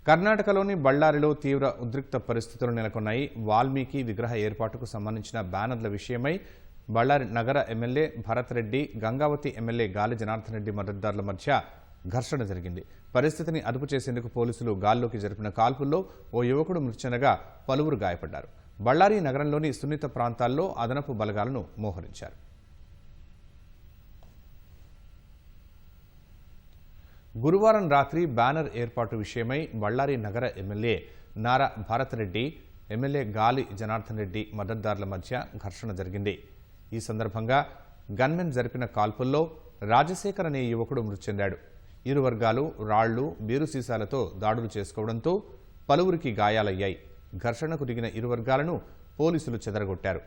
కర్ణాటకలోని బళ్ళారిలో తీవ్ర ఉద్రిక్త పరిస్థితులు నెలకొన్నాయి. వాల్మీకి విగ్రహ ఏర్పాటుకు సంబంధించిన బ్యానర్ల విషయమై బళ్ళారి నగర ఎమ్మెల్యే భరత్ రెడ్డి, గంగావతి ఎమ్మెల్యే గాలి జనార్దన్ రెడ్డి మద్దతుదారుల మధ్య ఘర్షణ జరిగింది. పరిస్థితిని అదుపు చేసేందుకు పోలీసులు గాల్లోకి జరిపిన కాల్పుల్లో ఓ యువకుడు మృతి చెందగా పలువురు గాయపడ్డారు. బళ్ళారి నగరంలోని సున్నిత ప్రాంతాల్లో అదనపు బలగాలను మోహరించారు. గురువారం రాత్రి బ్యానర్ ఏర్పాటు విషయమై బళ్ళారి నగర ఎమ్మెల్యే నారా భరత్ రెడ్డి, ఎమ్మెల్యే గాలి జనార్దన్ రెడ్డి మద్దతుదారుల మధ్య ఘర్షణ జరిగింది. ఈ సందర్భంగా గన్మెన్ జరిపిన కాల్పుల్లో రాజశేఖర్ అనే యువకుడు మృతి చెందాడు. ఇరు వర్గాలు రాళ్లు, బీరు సీసాలతో దాడులు చేసుకోవడంతో పలువురికి గాయాలయ్యాయి. ఘర్షణకు దిగిన ఇరు వర్గాలను పోలీసులు చెదరగొట్టారు.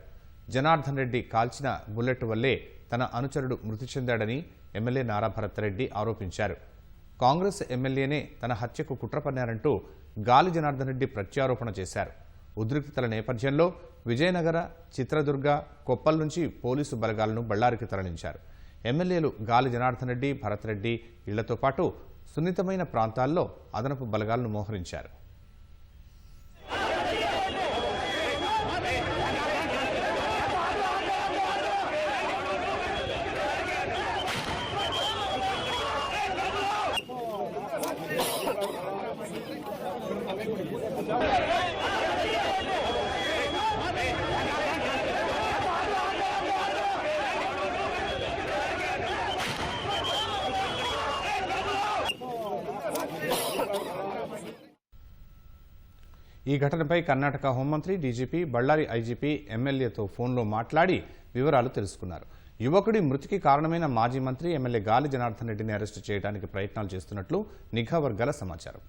జనార్దన్ రెడ్డి కాల్చిన బుల్లెట్ వల్లే తన అనుచరుడు మృతి చెందాడని ఎమ్మెల్యే నారా భరత్ రెడ్డి ఆరోపించారు. కాంగ్రెస్ ఎమ్మెల్యేనే తన హత్యకు కుట్ర పన్నారంటూ గాలి జనార్దన్ రెడ్డి ప్రత్యారోపణ చేశారు. ఉద్రిక్తతల నేపథ్యంలో విజయనగర, చిత్రదుర్గ, కొప్పల్ నుంచి పోలీసు బలగాలను బళ్ళారికి తరలించారు. ఎమ్మెల్యేలు గాలి జనార్దన్ రెడ్డి, భరత్ రెడ్డి ఇళ్లతో పాటు సున్నితమైన ప్రాంతాల్లో అదనపు బలగాలను మోహరించారు. ఈ ఘటనపై కర్ణాటక హోంమంత్రి, డీజీపీ, బళ్ళారి ఐజీపీ ఎమ్మెల్యేతో ఫోన్లో మాట్లాడి వివరాలు తెలుసుకున్నారు. యువకుడి మృతికి కారణమైన మాజీ మంత్రి ఎమ్మెల్యే గాలి జనార్దన్ రెడ్డిని అరెస్టు చేయడానికి ప్రయత్నాలు చేస్తున్నట్లు నిఘా వర్గాల సమాచారం.